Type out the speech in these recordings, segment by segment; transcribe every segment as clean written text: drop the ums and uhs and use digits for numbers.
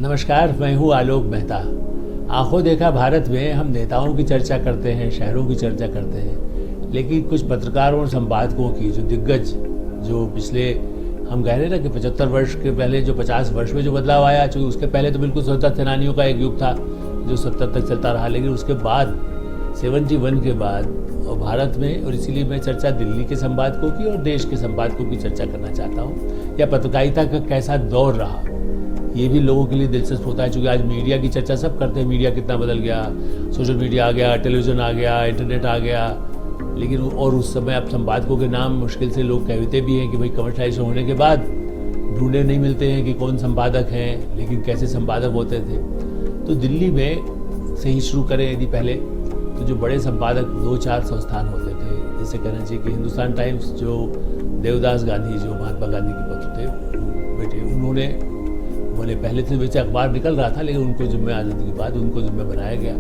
नमस्कार, मैं हूँ आलोक मेहता। आंखों देखा भारत में हम नेताओं की चर्चा करते हैं, शहरों की चर्चा करते हैं, लेकिन कुछ पत्रकारों और संपादकों की जो दिग्गज, जो पिछले हम कह रहे हैं ना कि 75 वर्ष के पहले जो 50 वर्ष में जो बदलाव आया, चूँकि उसके पहले तो बिल्कुल स्वतंत्रता सेनानियों का एक युग था जो 70 तक चलता रहा, लेकिन उसके बाद 71 के बाद और भारत में, और इसीलिए मैं चर्चा दिल्ली के संपादकों की और देश के संपादकों की चर्चा करना चाहता हूँ। या पत्रकारिता का कैसा दौर रहा, ये भी लोगों के लिए दिलचस्प होता है, क्योंकि आज मीडिया की चर्चा सब करते हैं, मीडिया कितना बदल गया, सोशल मीडिया आ गया, टेलीविज़न आ गया, इंटरनेट आ गया, लेकिन और उस समय अब संपादकों के नाम मुश्किल से लोग कहते भी हैं कि भाई कमर्शियलाइज होने के बाद ढूंढे नहीं मिलते हैं कि कौन संपादक हैं, लेकिन कैसे संपादक होते थे। तो दिल्ली में से ही शुरू करें यदि पहले, तो जो बड़े संपादक 2-4 संस्थान होते थे, जैसे कहना चाहिए कि हिंदुस्तान टाइम्स, जो देवदास गांधी, जो महात्मा गांधी के पुत्र थे बेटे, उन्होंने पहले से वैसे अखबार निकल रहा था, लेकिन उनको जिम्मे आज़ादी के बाद उनको जिम्मे बनाया गया।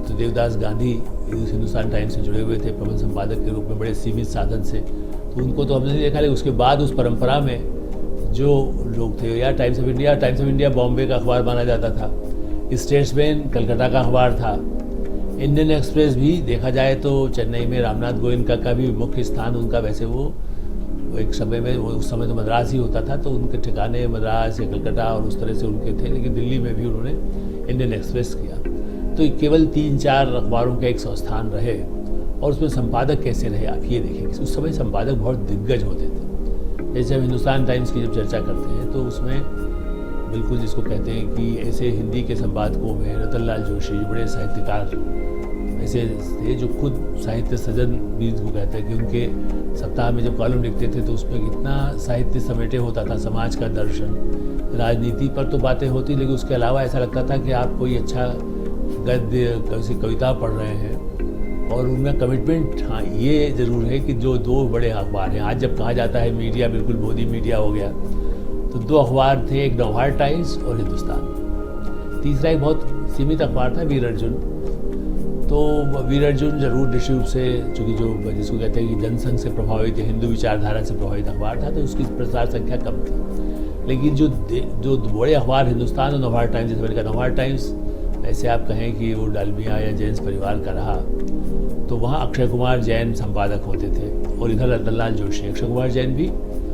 तो देवदास गांधी हिंदुस्तान टाइम्स से जुड़े हुए थे प्रबंध संपादक के रूप में, बड़े सीमित साधन से, तो उनको तो हमने नहीं देखा, लेकिन उसके बाद उस परंपरा में जो लोग थे, या टाइम्स ऑफ इंडिया बॉम्बे का अखबार माना जाता था, स्टेट्समैन कलकत्ता का अखबार था, इंडियन एक्सप्रेस भी देखा जाए तो चेन्नई में रामनाथ गोयनका का भी मुख्य स्थान उनका, वैसे वो एक समय में, उस समय तो मद्रास ही होता था, तो उनके ठिकाने मद्रास या कलकत्ता और उस तरह से उनके थे, लेकिन दिल्ली में भी उन्होंने इंडियन एक्सप्रेस किया। तो केवल 3-4 अखबारों के एक संस्थान रहे, और उसमें संपादक कैसे रहे आप ये देखें। उस समय संपादक बहुत दिग्गज होते थे। जैसे हम हिंदुस्तान टाइम्स की जब चर्चा करते हैं तो उसमें बिल्कुल जिसको कहते हैं कि ऐसे हिंदी के संपादकों में रतनलाल जोशी, जो बड़े साहित्यकार ऐसे थे, जो खुद साहित्य सजन भी को कहते हैं, कि उनके सप्ताह में जब कॉलम लिखते थे तो उसमें कितना साहित्य समेटे होता था, समाज का दर्शन, राजनीति पर तो बातें होती, लेकिन उसके अलावा ऐसा लगता था कि आप कोई अच्छा गद्य कैसी कविता पढ़ रहे हैं, और उनमें कमिटमेंट। हाँ, ये ज़रूर है कि जो 2 बड़े अखबार हैं, आज जब कहा जाता है मीडिया बिल्कुल मोदी मीडिया हो गया, तो 2 अखबार थे, एक नवभारत टाइम्स और हिंदुस्तान। तीसरा एक बहुत सीमित अखबार था, वीर अर्जुन। तो वीर अर्जुन जरूर निश्चित रूप से, चूँकि जो जिसको कहते हैं कि जनसंघ से प्रभावित या हिंदू विचारधारा से प्रभावित अखबार था, तो उसकी प्रसार संख्या कम थी। लेकिन जो बड़े अखबार हिंदुस्तान और नवभारत टाइम्स, जैसे मैंने कहा नवभारत टाइम्स, ऐसे आप कहें कि वो डालमिया या जैन परिवार का रहा, तो वहाँ अक्षय कुमार जैन संपादक होते थे, और इधर रतनलाल जोशी, अक्षय कुमार जैन भी,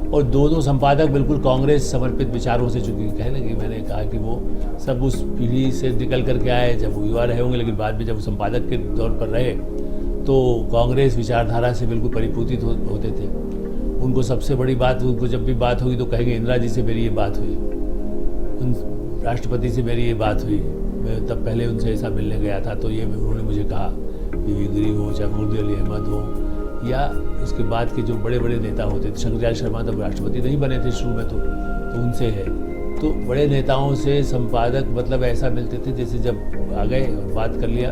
और दोनों संपादक बिल्कुल कांग्रेस समर्पित विचारों से, चूँकि कहने कि मैंने कहा कि वो सब उस पीढ़ी से निकल करके आए, जब वो युवा रहे होंगे, लेकिन बाद में जब वो संपादक के दौर पर रहे तो कांग्रेस विचारधारा से बिल्कुल परिपूतित होते थे। उनको सबसे बड़ी बात, उनको जब भी बात होगी तो कहेंगे इंदिरा जी से मेरी ये बात हुई, उन राष्ट्रपति से मेरी ये बात हुई, मैं तब पहले उनसे ऐसा मिलने गया था, तो ये उन्होंने मुझे कहा, पीवी गिरी हो, चाहे मुर्दी अली अहमद हो, या उसके बाद के जो बड़े बड़े नेता होते थे, शंकरदयाल शर्मा तब राष्ट्रपति नहीं बने थे शुरू में, तो उनसे है। तो बड़े नेताओं से संपादक मतलब ऐसा मिलते थे जैसे जब आ गए और बात कर लिया।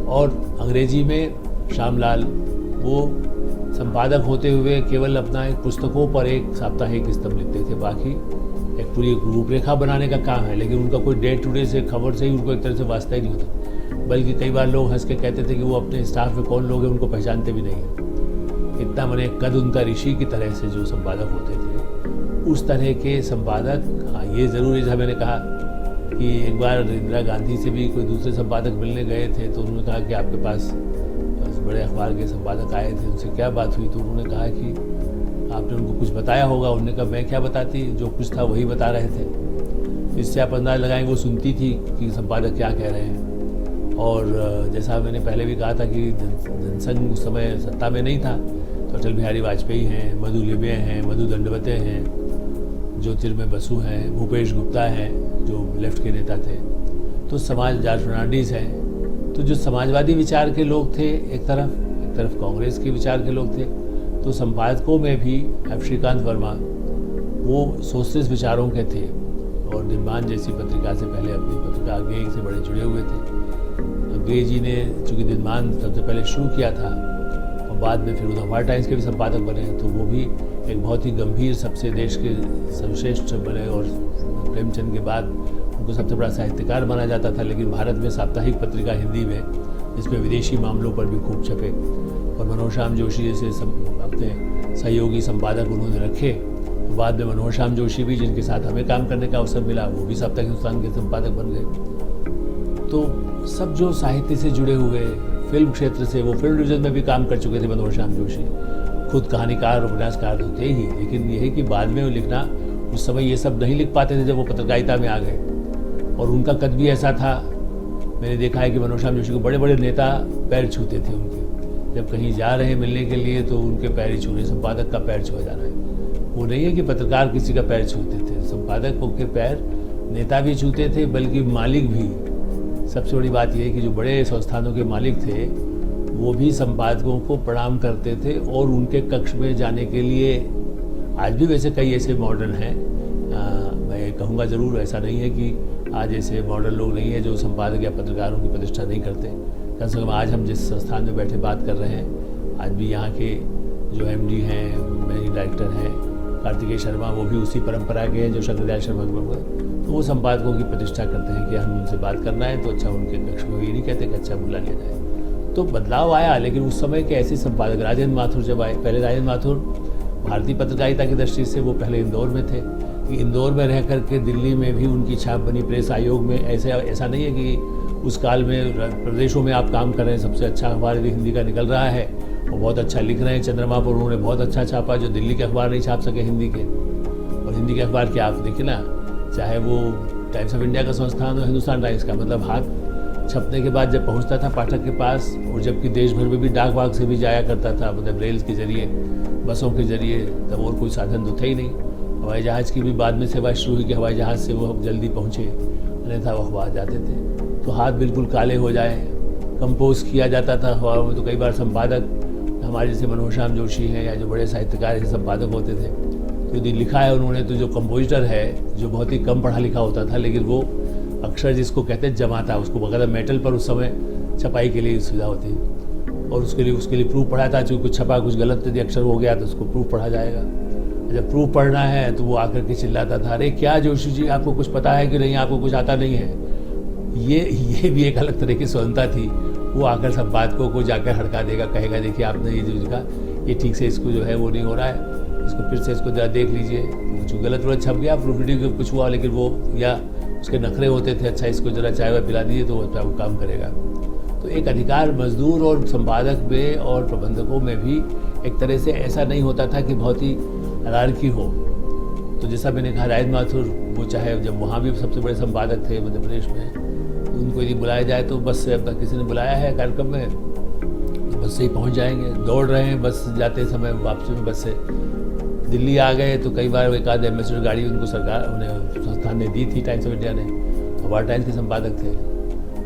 और अंग्रेजी में श्यामलाल, वो संपादक होते हुए केवल अपना एक पुस्तकों पर एक साप्ताहिक स्तंभ लिखते थे, बाकी एक पूरी रूपरेखा बनाने का काम है, लेकिन उनका कोई डे टू डे से खबर से ही उनको एक तरह से वास्ता ही नहीं होता। बल्कि कई बार लोग हंस के कहते थे कि वो अपने स्टाफ में कौन लोग हैं उनको पहचानते भी नहीं है। इतना मैंने कद उनका ऋषि की तरह से जो संपादक होते थे, उस तरह के संपादक। हाँ, ये ज़रूर है, जैसा मैंने कहा कि एक बार इंदिरा गांधी से भी कोई दूसरे संपादक मिलने गए थे, तो उन्होंने कहा कि आपके पास बड़े अखबार के संपादक आए थे, उनसे क्या बात हुई, तो उन्होंने कहा कि आपने उनको कुछ बताया होगा। उन्होंने कहा मैं क्या बताती, जो कुछ था वही बता रहे थे। इससे आप अंदाज़ लगाएंगे वो सुनती थी कि संपादक क्या कह रहे हैं। और जैसा मैंने पहले भी कहा था कि जनसंघ उस समय सत्ता में नहीं था, तो अटल बिहारी वाजपेयी हैं, मधु लिबे हैं, मधु दंडवते हैं, ज्योतिर्मय बसु हैं, भूपेश गुप्ता हैं जो लेफ्ट के नेता थे, तो जॉर्ज फर्नांडिस हैं। तो जो समाजवादी विचार के लोग थे एक तरफ कांग्रेस के विचार के लोग थे। तो संपादकों में भी श्रीकांत वर्मा वो सोशलिस्ट विचारों के थे, और निर्माण जैसी पत्रिका से पहले अपनी पत्रिका अग्रेय से बड़े जुड़े हुए थे। अग्रेय जी ने चूँकि निर्माण सबसे पहले शुरू किया था, और बाद में फिर नवभारत टाइम्स के भी संपादक बने, तो वो भी एक बहुत ही गंभीर, सबसे देश के सर्वश्रेष्ठ बने, और प्रेमचंद के बाद उनको सबसे बड़ा साहित्यकार माना जाता था। लेकिन भारत में साप्ताहिक पत्रिका हिंदी में, जिसमें विदेशी मामलों पर भी खूब छपे, और मनोज श्याम जोशी जैसे अपने सहयोगी संपादक उन्होंने रखे, तो बाद में मनोहर श्याम जोशी भी, जिनके साथ हमें काम करने का अवसर मिला, वो भी साप्ताहिक हिंदुस्तान के संपादक बन गए। तो सब जो साहित्य से जुड़े हुए, फिल्म क्षेत्र से, वो फिल्म डिवीजन में भी काम कर चुके थे मनोहर श्याम जोशी, खुद कहानीकार और उपन्यासकार तो थे ही, लेकिन ये है कि बाद में वो लिखना, उस समय ये सब नहीं लिख पाते थे जब वो पत्रकारिता में आ गए। और उनका कद भी ऐसा था, मैंने देखा है कि मनोहर श्याम जोशी को बड़े बड़े नेता पैर छूते थे उनके, जब कहीं जा रहे हैं मिलने के लिए तो उनके पैर ही छू रहे, संपादक का पैर छुआ जा रहा है। वो नहीं है कि पत्रकार किसी का पैर छूते थे, संपादकों के पैर नेता भी छूते थे, बल्कि मालिक भी। सबसे बड़ी बात यह है कि जो बड़े संस्थानों के मालिक थे वो भी संपादकों को प्रणाम करते थे और उनके कक्ष में जाने के लिए, आज भी वैसे कई ऐसे मॉडर्न हैं, मैं कहूँगा ज़रूर, ऐसा नहीं है कि आज ऐसे मॉडर्न लोग नहीं है जो संपादक या पत्रकारों की प्रतिष्ठा नहीं करते। कम से कम आज हम जिस संस्थान में बैठे बात कर रहे हैं, आज भी यहाँ के जो MD हैं, मैनेजिंग डायरेक्टर हैं कार्तिकेय शर्मा, वो भी उसी परंपरा के हैं जो शंकरदयाल शर्मा के, तो वो संपादकों की प्रतिष्ठा करते हैं कि हम उनसे बात करना है तो अच्छा उनके कक्ष में, ये नहीं कहते कि अच्छा बुला लिया जाए। तो बदलाव आया, लेकिन उस समय के ऐसे संपादक, राजेंद्र माथुर जब आए, पहले राजेंद्र माथुर भारतीय पत्रकारिता की दृष्टि से वो पहले इंदौर में थे, कि इंदौर में रह करके दिल्ली में भी उनकी छाप बनी, प्रेस आयोग में। ऐसा नहीं है कि उस काल में प्रदेशों में आप काम कर रहे हैं, सबसे अच्छा अखबार यदि हिंदी का निकल रहा है और बहुत अच्छा लिख रहे हैं, चंद्रमा पर उन्होंने बहुत अच्छा छापा, जो दिल्ली के अखबार नहीं छाप सके हिंदी के। और हिंदी के अखबार क्या, आप देखिए ना, चाहे वो टाइम्स ऑफ इंडिया का संस्थान हो, हिंदुस्तान टाइम्स का, मतलब हाथ छपने के बाद जब पहुंचता था पाठक के पास, और जबकि देश भर में भी डाक वाग से भी जाया करता था, मतलब रेल के जरिए, बसों के जरिए, तब और कोई साधन तो थे ही नहीं। हवाई जहाज़ की भी बाद में सेवा शुरू हुई कि हवाई जहाज़ से वो जल्दी पहुँचे, अन्यथा वो अखबार जाते थे तो हाथ बिल्कुल काले हो जाए, कंपोज किया जाता था अखबारों में। तो कई बार संपादक हमारे जैसे मनोहर श्याम जोशी हैं या जो बड़े साहित्यकार ऐसे संपादक होते थे, तो यदि लिखा है उन्होंने, तो जो कंपोजिटर है, जो बहुत ही कम पढ़ा लिखा होता था, लेकिन वो अक्षर जिसको कहते हैं जमाता, उसको बकायदा मेटल पर उस समय छपाई के लिए सुविधा होती, और उसके लिए प्रूफ पढ़ा था, चूँकि कुछ छपा कुछ गलत यदि अक्षर हो गया तो उसको प्रूफ पढ़ा जाएगा। जब प्रूफ पढ़ना है तो वो आकर के चिल्लाता था, अरे क्या जोशी जी, आपको कुछ पता है कि नहीं, आपको कुछ आता नहीं है। ये भी एक अलग तरह की स्वतंत्रता थी। वो आकर संपादकों को जाकर हड़का देगा, कहेगा देखिए आपने ये जो लिखा, ये ठीक से इसको जो है वो नहीं हो रहा है, इसको फिर से इसको जरा देख लीजिए, कुछ गलत छप गया, प्रूफ रीडिंग कुछ हुआ, लेकिन वो या उसके नखरे होते थे, अच्छा इसको जरा चाय वाय पिला दीजिए तो वो काम करेगा। तो एक अधिकार मजदूर और संपादक में और प्रबंधकों में भी एक तरह से ऐसा नहीं होता था कि बहुत ही हायरार्की हो। तो जैसा मैंने कहा, राजेंद्र माथुर, वो चाहे जब वहाँ भी सबसे बड़े संपादक थे मध्य प्रदेश में, तो उनको यदि बुलाया जाए तो बस से, किसी ने बुलाया है कार्यक्रम में तो बस से ही पहुँच जाएंगे, दौड़ रहे हैं बस जाते समय, वापसी में बस से दिल्ली आ गए तो कई बार एक आध एम्बेसडर गाड़ी उनको सरकार, उन्हें संस्थान ने दी थी, टाइम्स ऑफ इंडिया ने, अखबार टाइम्स के संपादक थे,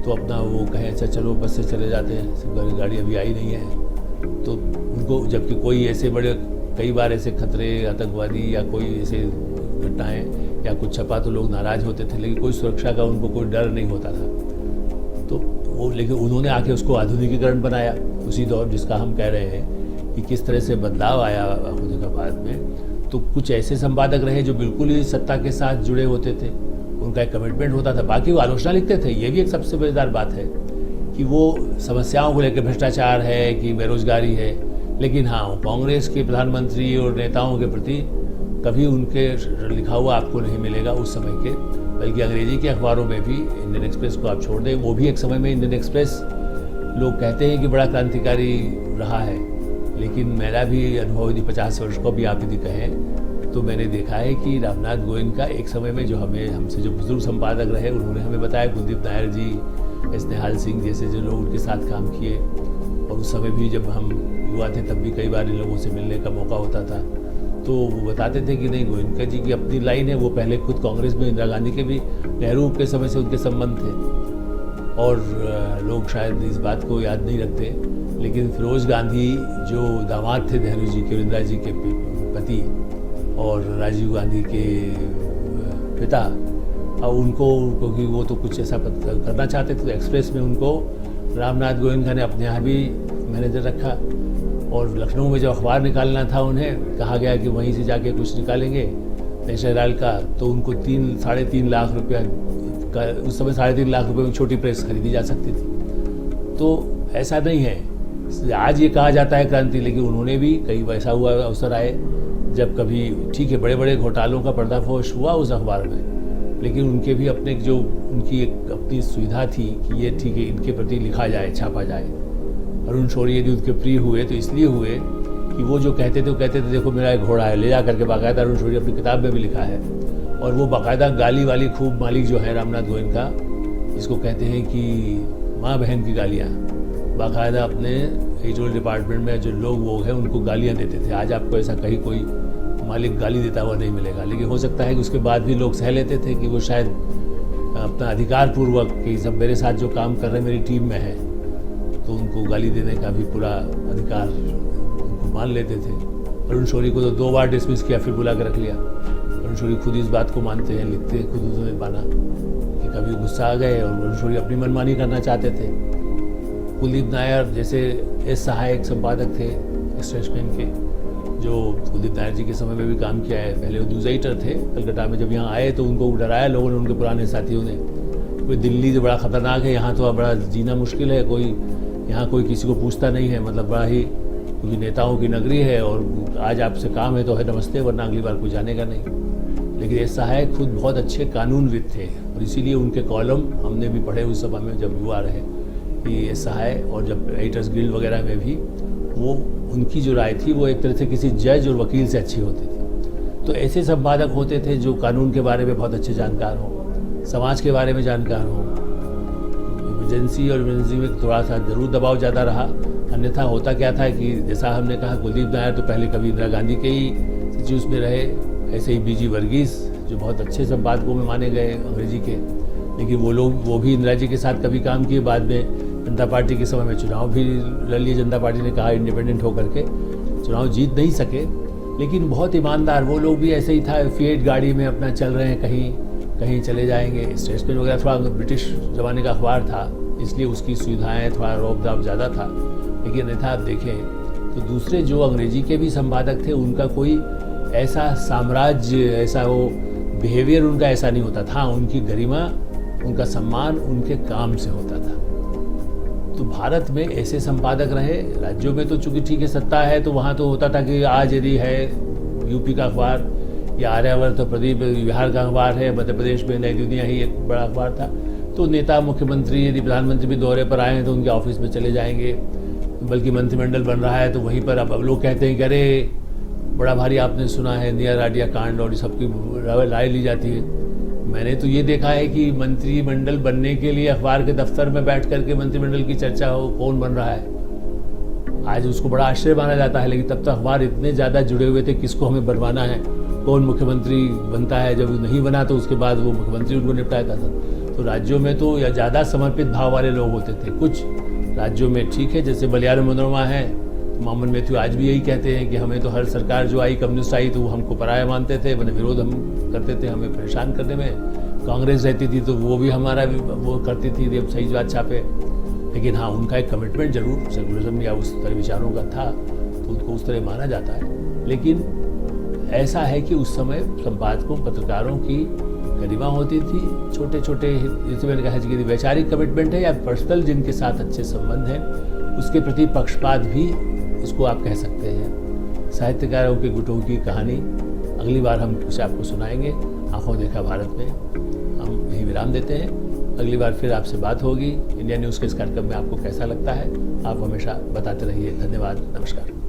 तो अपना वो कहें अच्छा चलो बस से चले जाते हैं, गाड़ी अभी आई नहीं है। तो उनको, जबकि कोई ऐसे बड़े, कई बार ऐसे खतरे, आतंकवादी या कोई ऐसे घटनाएं या कुछ छपा तो लोग नाराज़ होते थे, लेकिन कोई सुरक्षा का उनको कोई डर नहीं होता था। तो वो, लेकिन उन्होंने आके उसको आधुनिकीकरण बनाया उसी दौर, जिसका हम कह रहे हैं कि किस तरह से बदलाव आया बाद में। तो कुछ ऐसे संपादक रहे जो बिल्कुल ही सत्ता के साथ जुड़े होते थे, उनका एक कमिटमेंट होता था, बाकी वो आलोचना लिखते थे। ये भी एक सबसे मजेदार बात है कि वो समस्याओं को लेकर, भ्रष्टाचार है कि बेरोजगारी है, लेकिन हाँ, कांग्रेस के प्रधानमंत्री और नेताओं के प्रति कभी उनके लिखा हुआ आपको नहीं मिलेगा उस समय के, बल्कि अंग्रेजी के अखबारों में भी, इंडियन एक्सप्रेस को आप छोड़ दें, वो भी एक समय में इंडियन एक्सप्रेस लोग कहते हैं कि बड़ा क्रांतिकारी रहा है, लेकिन मेरा भी अनुभव यदि 50 वर्ष को भी आप यदि कहें तो मैंने देखा है कि रामनाथ गोविंद का एक समय में जो हमसे जो बुजुर्ग संपादक रहे, उन्होंने हमें बताया, कुलदीप नायर जी, एस निहाल सिंह जैसे जो लोग उनके साथ काम किए, और उस समय भी जब हम युवा थे तब भी कई बार इन लोगों से मिलने का मौका होता था, तो वो बताते थे कि नहीं, गोयनका जी की अपनी लाइन है, वो पहले खुद कांग्रेस में, इंदिरा गांधी के भी, नेहरू के समय से उनके संबंध थे, और लोग शायद इस बात को याद नहीं रखते, लेकिन फिरोज गांधी जो दामाद थे नेहरू जी के, इंदिरा जी के पति और राजीव गांधी के पिता, अब उनको, क्योंकि वो तो कुछ ऐसा करना चाहते थे, तो एक्सप्रेस में उनको रामनाथ गोविंद ने अपने यहाँ भी मैनेजर रखा, और लखनऊ में जब अखबार निकालना था उन्हें कहा गया कि वहीं से जाके कुछ निकालेंगे नेशनल हेराल्ड का, तो उनको 3-3.5 लाख रुपया का, उस समय 3.5 लाख रुपये में छोटी प्रेस खरीदी जा सकती थी। तो ऐसा नहीं है, आज ये कहा जाता है क्रांति, लेकिन उन्होंने भी, कई ऐसा हुआ अवसर आए जब कभी ठीक है बड़े बड़े घोटालों का पर्दाफाश हुआ उस अखबार में, लेकिन उनके भी अपने जो उनकी एक अपनी सुविधा थी कि ये ठीक है इनके प्रति लिखा जाए, छापा जाए। अरुण शौरी यदि उनके प्रिय हुए तो इसलिए हुए कि वो जो कहते थे वो कहते थे देखो मेरा एक घोड़ा है, ले जा करके बाकायदा अरुण शौरी अपनी किताब में भी लिखा है। और वो बाकायदा गाली वाली खूब मालिक जो है रामनाथ गोयनका, इसको कहते हैं कि माँ बहन की गालियाँ, बाकायदा अपने एडिटोरियल डिपार्टमेंट में जो लोग वो हैं उनको गालियाँ देते थे। आज आपको ऐसा कहीं कोई मालिक गाली देता हुआ नहीं मिलेगा, लेकिन हो सकता है कि उसके बाद भी लोग सह लेते थे कि वो शायद अपना अधिकारपूर्वक कि सब मेरे साथ जो काम कर रहे हैं मेरी टीम में है, तो उनको गाली देने का भी पूरा अधिकार उनको मान लेते थे। अरुण शौरी को तो 2 बार डिसमिस किया, फिर बुला कर रख लिया। अरुण शौरी खुद इस बात को मानते हैं, लिखते हैं खुद उन्होंने पाना कि कभी गुस्सा आ गए और अरुण शौरी अपनी मनमानी करना चाहते थे। कुलदीप नायर जैसे एस सहायक संपादक थे स्टेट्समैन के, जो कुलदीप नायर जी के समय में भी काम किया है। पहले वो न्यूज़ एडिटर थे कलकत्ता में, जब यहाँ आए तो उनको डराया लोगों ने, उनके पुराने साथियों ने, कोई दिल्ली तो बड़ा ख़तरनाक है, यहाँ तो बड़ा जीना मुश्किल है, यहाँ कोई किसी को पूछता नहीं है, मतलब बड़ा ही क्योंकि नेताओं की नगरी है और आज आपसे काम है तो है नमस्ते, वरना अगली बार कोई जानेगा नहीं। लेकिन एस सहायक खुद बहुत अच्छे कानूनविद थे और इसीलिए उनके कॉलम हमने भी पढ़े उस समय में जब युवा रहे कि एस सहायक, और जब एडिटर्स गिल्ड वगैरह में भी वो उनकी जो राय थी वो एक तरह से किसी जज और वकील से अच्छी होती थी। तो ऐसे संपादक होते थे जो कानून के बारे में बहुत अच्छे जानकार हों, समाज के बारे में जानकार हों। इमरजेंसी और इमरजेंसी में थोड़ा सा ज़रूर दबाव ज़्यादा रहा, अन्यथा होता क्या था कि जैसा हमने कहा कुलदीप नायर तो पहले कभी इंदिरा गांधी के ही सचिव में रहे, ऐसे ही बीजी वर्गीस जो बहुत अच्छे संपादकों में माने गए अंग्रेजी के, लेकिन वो भी इंदिरा जी के साथ कभी काम किए। बाद में जनता पार्टी के समय में चुनाव भी लड़ लिए, जनता पार्टी ने कहा इंडिपेंडेंट होकर के चुनाव जीत नहीं सके, लेकिन बहुत ईमानदार वो लोग भी ऐसे ही था, फिएट गाड़ी में अपना चल रहे हैं, कहीं चले जाएंगे। स्टेट्समैन वगैरह थोड़ा ब्रिटिश ज़माने का अखबार था, इसलिए उसकी सुविधाएं थोड़ा रौब दाब ज़्यादा था, लेकिन अन्यथा आप देखें तो दूसरे जो अंग्रेजी के भी संपादक थे उनका कोई ऐसा साम्राज्य, ऐसा वो बिहेवियर उनका ऐसा नहीं होता था। उनकी गरिमा, उनका सम्मान उनके काम से होता था। तो भारत में ऐसे संपादक रहे, राज्यों में तो चूंकि ठीक है सत्ता है तो वहाँ तो होता था कि आज यदि है यूपी का अखबार या आर्यावर्त तो प्रदीप बिहार का अखबार है, मध्य प्रदेश में नई दुनिया ही एक बड़ा अखबार था, तो नेता मुख्यमंत्री यदि प्रधानमंत्री भी दौरे पर आए हैं तो उनके ऑफिस में चले जाएंगे, बल्कि मंत्रिमंडल बन रहा है तो वहीं पर अब लोग कहते हैं कि अरे बड़ा भारी आपने सुना है नियर आडिया कांड, और सबकी राय ली जाती है। मैंने तो ये देखा है कि मंत्रिमंडल बनने के लिए अखबार के दफ्तर में बैठ करके मंत्रिमंडल की चर्चा हो, कौन बन रहा है। आज उसको बड़ा आश्चर्य माना जाता है, लेकिन तब तक अखबार इतने ज़्यादा जुड़े हुए थे किसको हमें बनवाना है, कौन मुख्यमंत्री बनता है। जब नहीं बना तो उसके बाद वो मुख्यमंत्री उनको निपटाता था। तो राज्यों में तो या ज़्यादा समर्पित भाव वाले लोग होते थे। कुछ राज्यों में ठीक है, जैसे बलियार मनोरमा है, मोहम्मद मैथ्यू आज भी यही कहते हैं कि हमें तो हर सरकार जो आई कम्युनिस्ट आई तो वो हमको पराया मानते थे, मैंने विरोध हम करते थे, हमें परेशान करने में। कांग्रेस रहती थी तो वो भी हमारा वो करती थी जब सही बात छापे। लेकिन हाँ, उनका एक कमिटमेंट जरूर सेकुलरिज्म या उस तरह विचारों का था, तो उनको उस तरह माना जाता है। लेकिन ऐसा है कि उस समय संपादकों, पत्रकारों की गरिमा होती थी। छोटे छोटे जैसे मैंने कहा कि वैचारिक कमिटमेंट है या पर्सनल जिनके साथ अच्छे संबंध हैं, उसके प्रति पक्षपात भी उसको आप कह सकते हैं। साहित्यकारों के गुटों की कहानी अगली बार हम कुछ आपको सुनाएंगे। आंखों देखा भारत में हम यही विराम देते हैं। अगली बार फिर आपसे बात होगी। इंडिया न्यूज़ के इस कार्यक्रम में आपको कैसा लगता है आप हमेशा बताते रहिए। धन्यवाद, नमस्कार।